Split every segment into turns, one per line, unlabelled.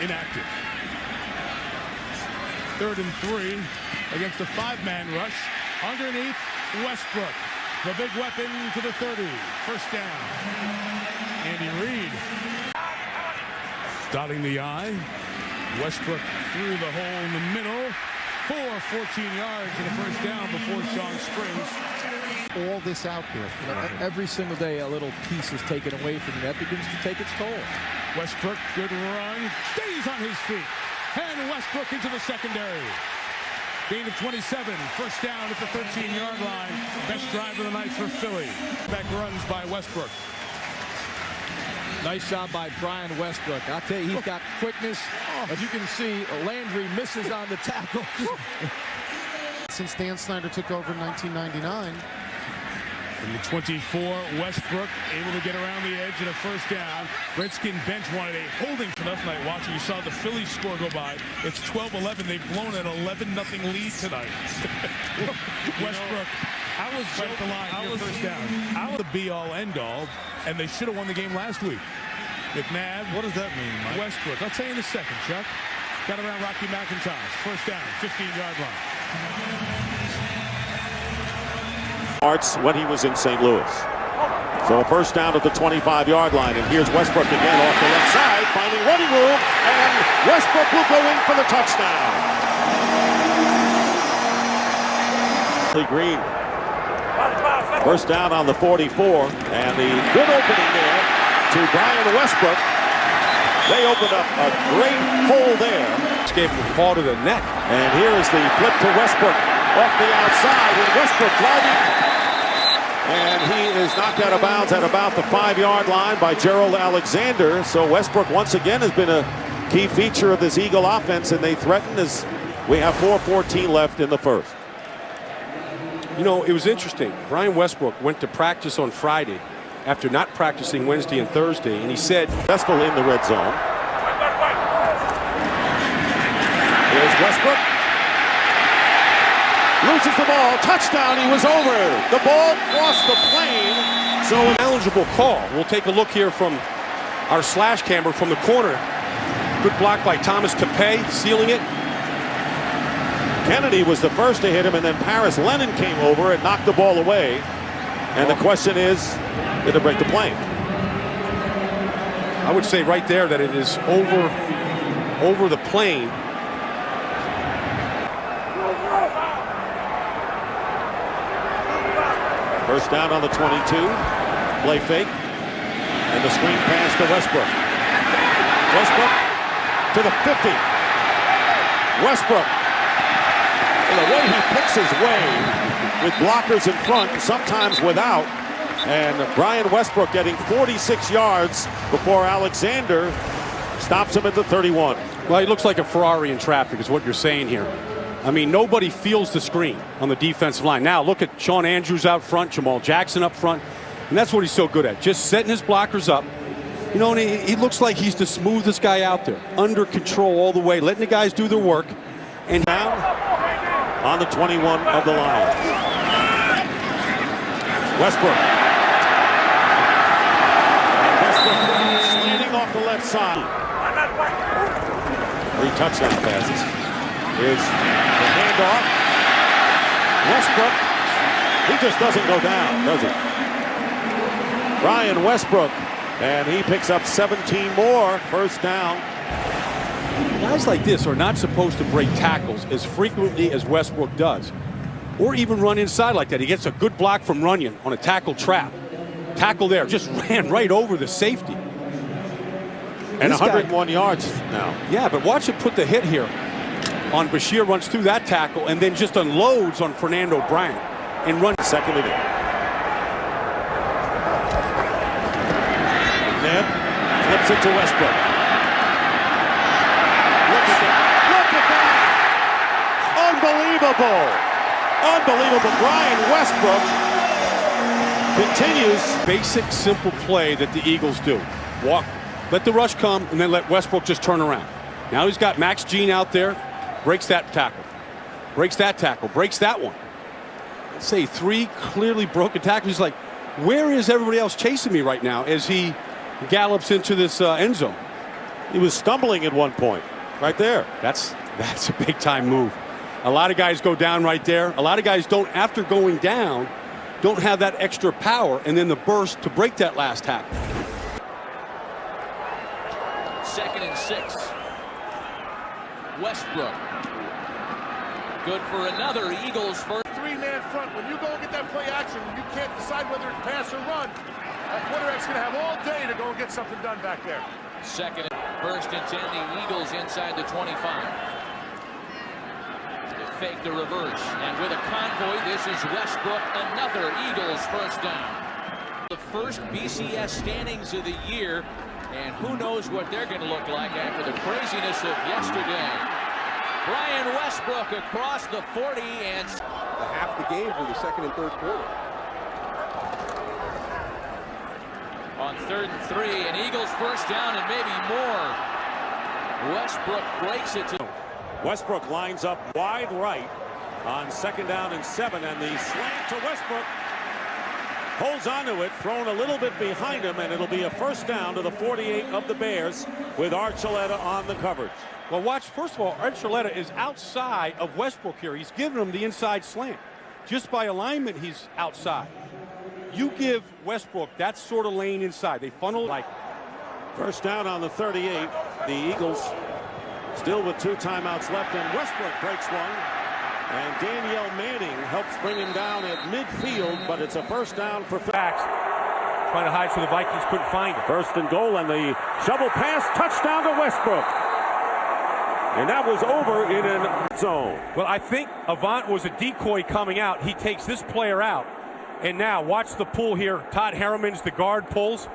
inactive. 3rd and 3 against a 5-man rush. Underneath Westbrook, the big weapon to the 30. First down. Andy Reid dotting the I. Westbrook through the hole in the middle for 14 yards and a first down before Sean Springs.
All this out there. Every single day a little piece is taken away from you. That begins to take its toll.
Westbrook, good run, stays on his feet. And Westbrook into the secondary. Gain of 27, first down at the 13-yard line. Best drive of the night for Philly. Back runs by Westbrook.
Nice job by Brian Westbrook. I'll tell you, he's got quickness. As you can see, Landry misses on the tackle.
Since Dan Snyder took over in 1999.
From the 24, Westbrook able to get around the edge and a first down. Redskin bench wanted a holding for enough night watching. You saw the Phillies score go by. It's 12-11. They've blown an 11-0 lead tonight. Westbrook. I was right at the line. First down. I was the be-all, end-all, and they should have won the game last week. McNabb.
What does that mean, Mike?
Westbrook. I'll tell you in a second, Chuck. Got around Rocky McIntosh. First down, 15-yard line.
When he was in St. Louis. So a first down at the 25-yard line, and here's Westbrook again off the left side, finding running room, and Westbrook will go in for the touchdown. Green. First down on the 44, and the good opening there to Brian Westbrook. They opened up a great hole there.
Just gave him the ball to the neck.
And here is the flip to Westbrook off the outside, and Westbrook driving. And he is knocked out of bounds at about the 5-yard line by Gerald Alexander. So Westbrook once again has been a key feature of this Eagle offense, and they threaten as we have 4:14 left in the first.
You know, it was interesting. Brian Westbrook went to practice on Friday after not practicing Wednesday and Thursday, and he said,
successful in the red zone. Here's Westbrook. Loses the ball. Touchdown. He was over. The ball crossed the plane.
So an eligible call. We'll take a look here from our slash camera from the corner. Good block by Thomas Capay, sealing it.
Kennedy was the first to hit him, and then Paris Lennon came over and knocked the ball away. And the question is, did it break the plane?
I would say right there that it is over the plane.
First down on the 22. Play fake. And the screen pass to Westbrook. Westbrook to the 50. Westbrook. And the way he picks his way with blockers in front and sometimes without. And Brian Westbrook getting 46 yards before Alexander stops him at the 31.
Well, he looks like a Ferrari in traffic is what you're saying here. I mean, nobody feels the screen on the defensive line. Now, look at Sean Andrews out front, Jamal Jackson up front. And that's what he's so good at, just setting his blockers up. You know, and he looks like he's the smoothest guy out there, under control all the way, letting the guys do their work. And
now, on the 21 of the Lions. Westbrook. And Westbrook slanting off the left side. 3 touchdown passes. Is the handoff. Westbrook, he just doesn't go down, does he? Brian Westbrook, and he picks up 17 more. First down.
Guys like this are not supposed to break tackles as frequently as Westbrook does, or even run inside like that. He gets a good block from Runyon on a tackle trap. Tackle there, just ran right over the safety.
And 101 yards now.
Yeah, but watch it put the hit here. On Bashir, runs through that tackle and then just unloads on Fernando Bryant and runs
second inning. Neb flips it to Westbrook. Look at that! Look at that! Unbelievable! Unbelievable! Brian Westbrook continues.
Basic, simple play that the Eagles do. Walk, let the rush come, and then let Westbrook just turn around. Now he's got Max Jean out there. Breaks that tackle. Breaks that tackle. Breaks that one. Let's say 3 clearly broken tackles. He's like, where is everybody else chasing me right now as he gallops into this end zone?
He was stumbling at one point. Right there.
That's a big time move. A lot of guys go down right there. A lot of guys don't, after going down, don't have that extra power and then the burst to break that last tackle.
2nd and 6. Westbrook. Good for another. Eagles first.
Three-man front. When you go and get that play action, you can't decide whether it's pass or run. That quarterback's going to have all day to go and get something done back there.
2nd, 1st and 10. The Eagles inside the 25. They fake the reverse, and with a convoy, this is Westbrook. Another Eagles first down. The first BCS standings of the year, and who knows what they're going to look like after the craziness of yesterday. Brian Westbrook across the 40 and
half the game for the 2nd and 3rd quarter.
On 3rd and 3, and Eagles first down and maybe more. Westbrook breaks it to
Westbrook lines up wide right on 2nd down and 7, and the slant to Westbrook holds onto it, thrown a little bit behind him, and it'll be a first down to the 48 of the Bears with Archuleta on the coverage.
Well, watch, first of all, Archuleta is outside of Westbrook here. He's giving him the inside slant. Just by alignment, he's outside. You give Westbrook that sort of lane inside. They funnel like.
First down on the 38. The Eagles still with 2 timeouts left, and Westbrook breaks one. And Danielle Manning helps bring him down at midfield, but it's a first down for Facts.
Trying to hide so the Vikings couldn't find it.
1st and goal, and the shovel pass, touchdown to Westbrook. And that was over in an zone.
Well, I think Avant was a decoy coming out. He takes this player out. And now watch the pull here. Todd Harriman's the guard pulls.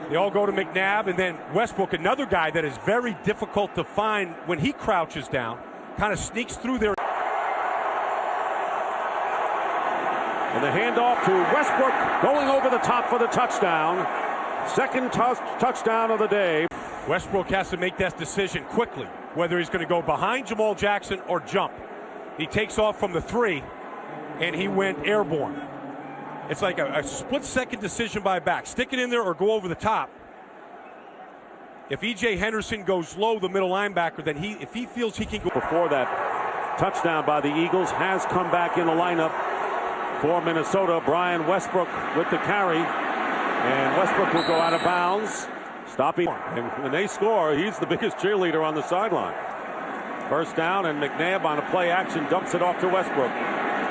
They all go to McNabb, and then Westbrook, another guy that is very difficult to find when he crouches down, kind of sneaks through there.
And the handoff to Westbrook going over the top for the touchdown. 2nd touchdown of the day.
Westbrook has to make that decision quickly, whether he's going to go behind Jamal Jackson or jump. He takes off from the 3, and he went airborne. It's like a split-second decision by back. Stick it in there or go over the top. If E.J. Henderson goes low, the middle linebacker, then if he feels he can go.
Before that touchdown by the Eagles, has come back in the lineup for Minnesota. Brian Westbrook with the carry. And Westbrook will go out of bounds. Stopping. And when they score, he's the biggest cheerleader on the sideline. First down, and McNabb on a play action dumps it off to Westbrook.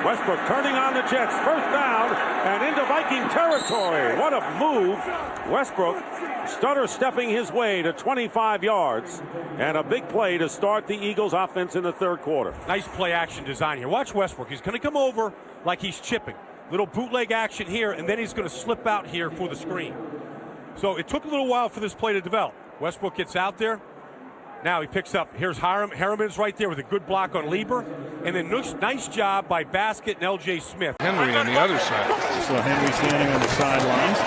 Westbrook turning on the Jets. First down and into Viking territory. What a move. Westbrook stutter stepping his way to 25 yards. And a big play to start the Eagles offense in the 3rd quarter.
Nice play action design here. Watch Westbrook. He's going to come over like he's chipping. Little bootleg action here, and then he's going to slip out here for the screen. So it took a little while for this play to develop. Westbrook gets out there. Now he picks up. Here's Harriman's right there with a good block on Lieber. And then nice job by Basket and L.J. Smith.
Henry on the other side.
So Henry standing on the sidelines.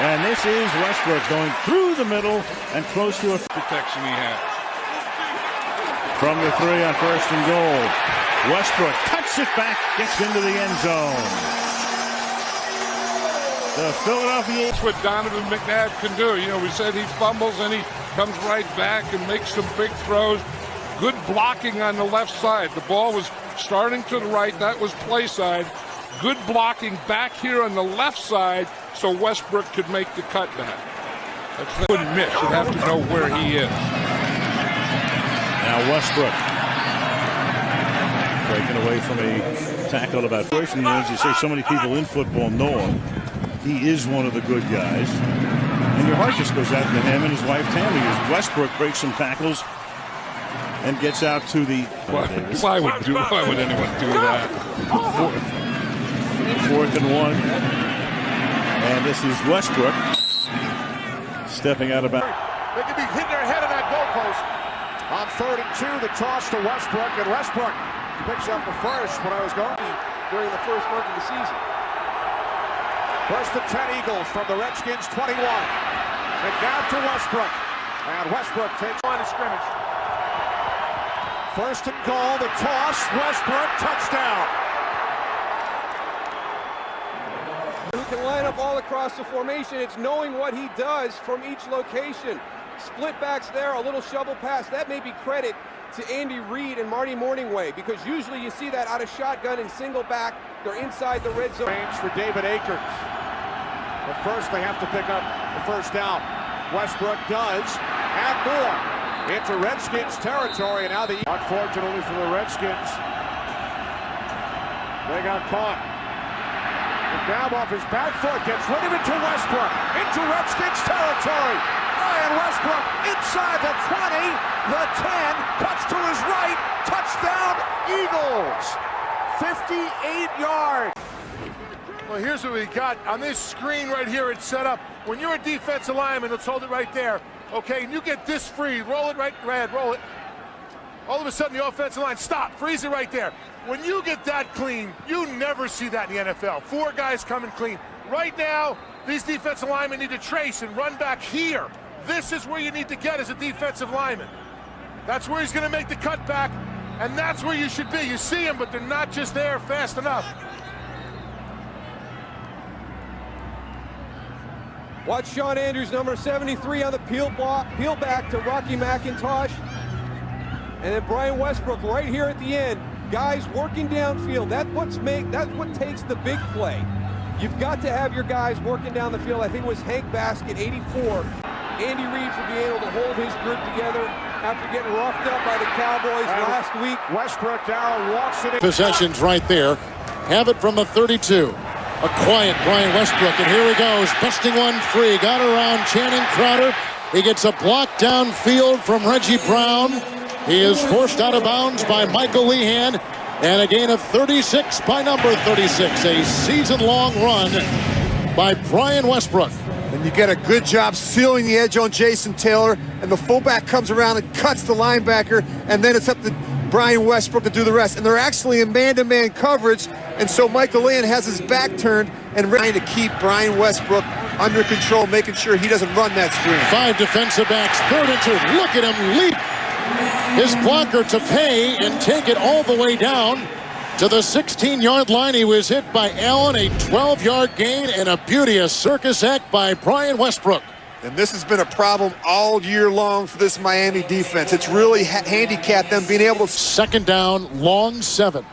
And this is Westbrook going through the middle and close to a
Protection he had.
From the 3 on 1st and goal. Westbrook cuts it back, gets into the end zone. The Philadelphia.
That's what Donovan McNabb can do. You know, we said he fumbles and he comes right back and makes some big throws. Good blocking on the left side. The ball was starting to the right. That was play side. Good blocking back here on the left side so Westbrook could make the cutback. That's the wouldn't miss. You'd have to know where he is.
Now Westbrook breaking away from a tackle about first. And as you say, so many people in football know him. He is one of the good guys. And your heart just goes out to him and his wife Tammy as Westbrook breaks some tackles and gets out to the.
Why would anyone do that?
4th and 1. And this is Westbrook stepping out of bounds.
They could be hitting their head on that goalpost.
On 3rd and 2, the toss to Westbrook, and Westbrook picks up the first when I was going during the first month of the season. 1st and 10 Eagles from the Redskins 21. And down to Westbrook. And Westbrook takes line of scrimmage. 1st and goal, the toss, Westbrook, touchdown.
Who can line up all across the formation. It's knowing what he does from each location. split backs there, a little shovel pass. That may be credit to Andy Reid and Marty Morningway, because usually you see that out of shotgun and single back. They're inside the red zone.
Range for David Akers. But first they have to pick up the first down. Westbrook does, and more. Into Redskins territory, and now unfortunately for the Redskins, they got caught. The grab off his back foot, gets rid of it to Westbrook. Into Redskins territory. Brian Westbrook inside the 20, the 10, cuts to his right, touchdown Eagles. 58 yards.
Well, here's what we got on this screen right here. It's set up. When you're a defensive lineman, let's hold it right there. Okay, and you get this free. Roll it right, Brad, roll it. All of a sudden, the offensive line, stop, freeze it right there. When you get that clean, you never see that in the NFL. 4 guys coming clean. Right now, these defensive linemen need to trace and run back here. This is where you need to get as a defensive lineman. That's where he's going to make the cutback, and that's where you should be. You see them, but they're not just there fast enough.
Watch Sean Andrews, number 73, on the peel back to Rocky McIntosh. And then Brian Westbrook right here at the end. Guys working downfield. That's what takes the big play. You've got to have your guys working down the field. I think it was Hank Basket, 84. Andy Reid for being able to hold his group together after getting roughed up by the Cowboys last week.
Westbrook down, walks it in.
Possessions right there. Have it from the 32. A quiet Brian Westbrook, and here he goes, busting one free. Got around Channing Crowder. He gets a block downfield from Reggie Brown. He is forced out of bounds by Michael Lehan, and a gain of 36 by number 36. A season-long run by Brian Westbrook.
And you get a good job sealing the edge on Jason Taylor, and the fullback comes around and cuts the linebacker, and then it's up to Brian Westbrook to do the rest. And they're actually in man-to-man coverage, and so Michael Lehan has his back turned and trying to keep Brian Westbrook under control, making sure he doesn't run that screen.
5 defensive backs, 3rd and 2. Look at him leap his blocker to pay and take it all the way down to the 16-yard line. He was hit by Allen, a 12-yard gain, and a beauty, a circus act by Brian Westbrook.
And this has been a problem all year long for this Miami defense. It's really handicapped them being able to...
2nd down, long 7.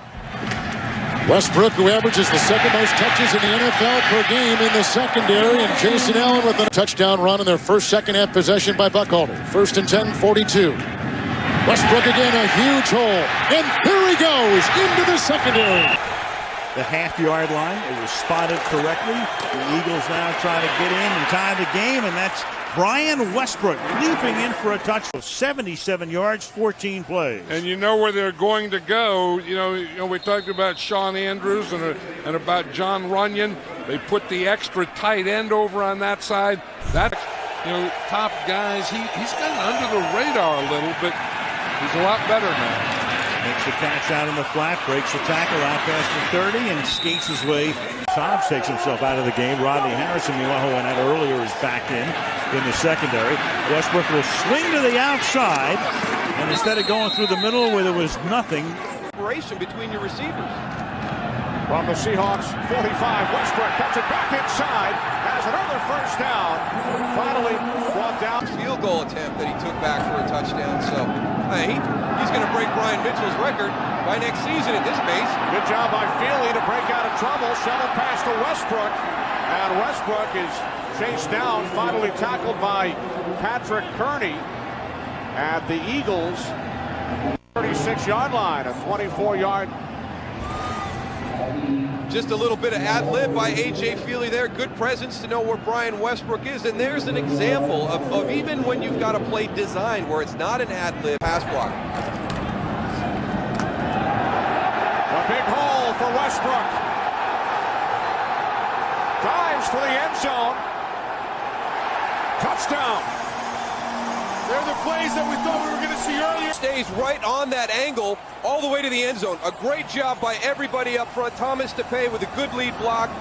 Westbrook, who averages the 2nd most touches in the NFL per game in the secondary, and Jason Allen with a touchdown run in their first second-half possession by Buckhalter. 1st and 10, 42. Westbrook again, a huge hole, and there he goes into the secondary.
The half-yard line, it was spotted correctly. The Eagles now trying to get in and tie the game, and that's Brian Westbrook leaping in for a touchdown. 77 yards, 14 plays.
And you know where they're going to go. You know, we talked about Sean Andrews and about John Runyon. They put the extra tight end over on that side. That, top guys, he's kind of under the radar a little, but he's a lot better now.
Makes the catch out in the flat, breaks the tackle out past the 30, and skates his way. Hobbs takes himself out of the game. Rodney Harrison, meanwhile, who went out earlier, is back in the secondary. Westbrook will swing to the outside, and instead of going through the middle where there was nothing.
Separation between your receivers.
From the Seahawks, 45, Westbrook cuts it back inside, has another first down. Finally brought down.
Field goal attempt that he took back for a touchdown, so he's going to break Brian Mitchell's record by next season at this pace.
Good job by Feely to break out of trouble. Shovel pass to Westbrook, and Westbrook is chased down, finally tackled by Patrick Kearney at the Eagles 36-yard line, a 24-yard.
Just a little bit of ad-lib by A.J. Feely there. Good presence to know where Brian Westbrook is. And there's an example of even when you've got to play design where it's not an ad-lib pass block.
A big hole for Westbrook. Dives for the end zone. Touchdown.
They're the plays that we thought we were going to see earlier.
Stays right on that angle all the way to the end zone. A great job by everybody up front. Thomas DePay with a good lead block.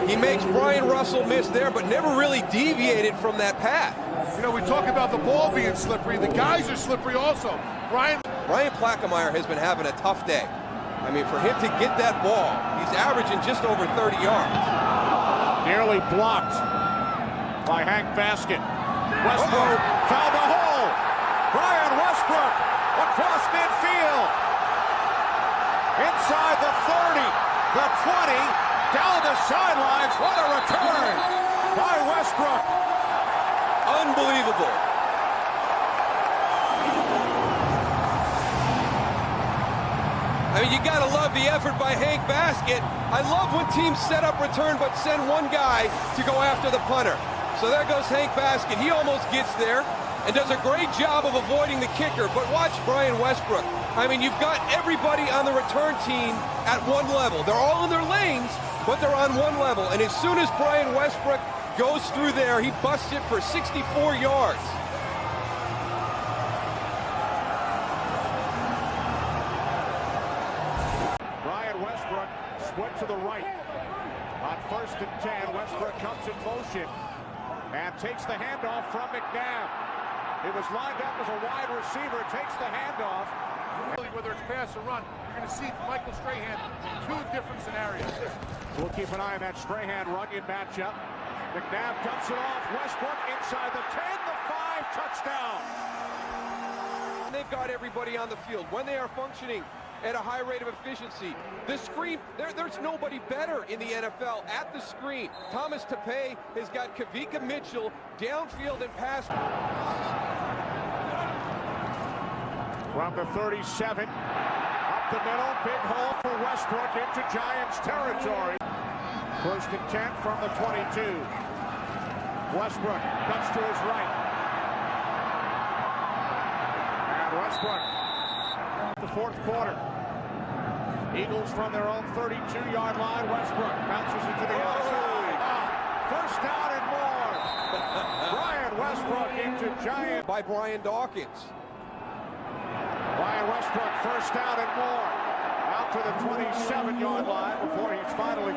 He makes Brian Russell miss there, but never really deviated from that path.
We talk about the ball being slippery. The guys are slippery also. Brian
Plaquemire has been having a tough day. I mean, for him to get that ball, he's averaging just over 30 yards.
Nearly blocked by Hank Basket. Westbrook found the hole. Brian Westbrook across midfield. Inside the 30, the 20, down the sidelines. What a return by Westbrook.
Unbelievable. I mean, you got to love the effort by Hank Baskett. I love when teams set up return but send one guy to go after the punter. So there goes Hank Baskett. He almost gets there and does a great job of avoiding the kicker. But watch Brian Westbrook. I mean, you've got everybody on the return team at one level. They're all in their lanes, but they're on one level. And as soon as Brian Westbrook goes through there, he busts it for 64 yards.
Brian Westbrook split to the right. On 1st and 10, Westbrook comes in motion and takes the handoff from McNabb. It was lined up as a wide receiver, takes the handoff.
Whether it's pass or run, you're going to see Michael Strahan in 2 different scenarios.
We'll keep an eye on that Strahan-Runyon matchup. McNabb dumps it off. Westbrook inside the 10, the 5, touchdown.
They've got everybody on the field when they are functioning at a high rate of efficiency. The screen, there's nobody better in the NFL at the screen. Thomas Tapeh has got Kavika Mitchell downfield and pass.
From the 37, up the middle, big hole for Westbrook into Giants territory. 1st and 10 from the 22. Westbrook cuts to his right. And Westbrook, the 4th quarter. Eagles from their own 32-yard line. Westbrook bounces into the outside. First down and more. Brian Westbrook into Giants.
By Brian Dawkins.
Brian Westbrook, first down and more. Out to the 27-yard line before he's finally.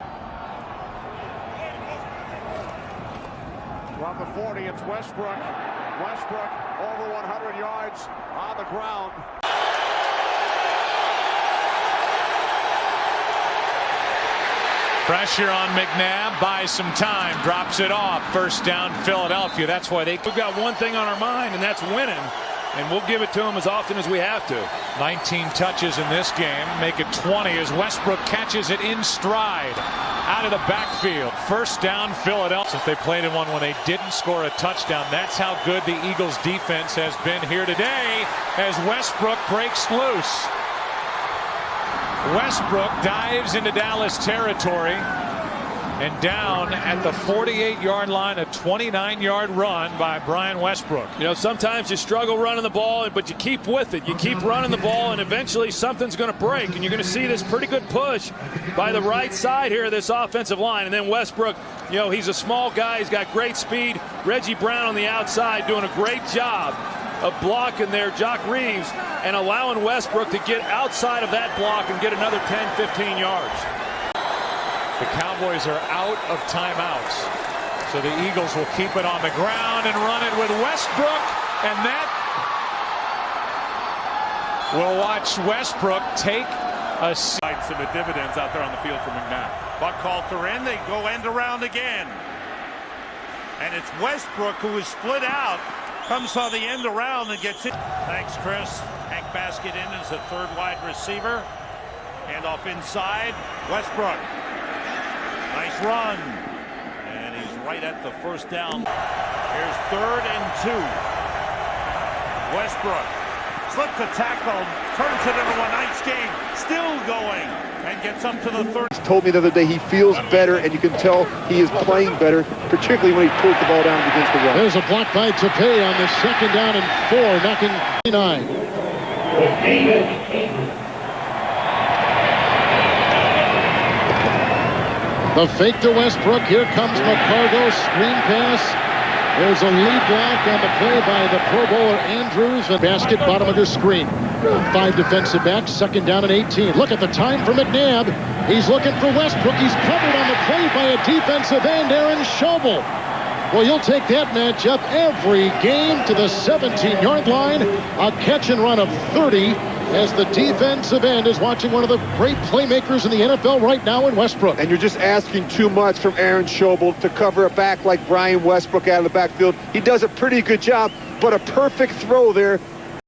From the 40, it's Westbrook. Westbrook over 100 yards on the ground.
Pressure on McNabb, buys some time, drops it off. First down, Philadelphia. That's why we've got one thing on our mind, and that's winning. And we'll give it to them as often as we have to. 19 touches in this game, make it 20 as Westbrook catches it in stride out of the backfield. First down, Philadelphia. Since they played in one when they didn't score a touchdown, that's how good the Eagles defense has been here today as Westbrook breaks loose. Westbrook dives into Dallas territory and down at the 48-yard line, a 29-yard run by Brian Westbrook.
You know, sometimes you struggle running the ball, but you keep with it. You keep running the ball, and eventually something's going to break. And you're going to see this pretty good push by the right side here of this offensive line. And then Westbrook, you know, he's a small guy. He's got great speed. Reggie Brown on the outside doing a great job of blocking there, Jock Reeves, and allowing Westbrook to get outside of that block and get another 10, 15 yards.
The Cowboys are out of timeouts, so the Eagles will keep it on the ground and run it with Westbrook, and that will watch Westbrook take a
some of the dividends out there on the field for McNabb. Buckhalter in, they go end around again, and it's Westbrook who is split out, comes on the end around and gets it. Thanks, Chris. Hank Baskett in as the 3rd wide receiver. Hand off inside, Westbrook. Nice run, and he's right at the first down. Here's 3rd and 2. Westbrook slipped the tackle, turns it into a nice game, still going, and gets up to the 3rd.
He told me the other day he feels better, and you can tell he is playing better, particularly when he pulls the ball down against the run.
There's a block by Tapeh on the 2nd down and 4, knocking 9. The fake to Westbrook. Here comes McCargo. Screen pass. There's a lead block on the play by the Pro Bowler Andrews. And Baskett bottom of the screen. 5 defensive backs. 2nd down and 18. Look at the time for McNabb. He's looking for Westbrook. He's covered on the play by a defensive end, Aaron Schobel. Well, you'll take that matchup every game to the 17-yard line. A catch and run of 30 as the defensive end is watching one of the great playmakers in the NFL right now in Westbrook.
And you're just asking too much from Aaron Schobel to cover a back like Brian Westbrook out of the backfield. He does a pretty good job, but a perfect throw there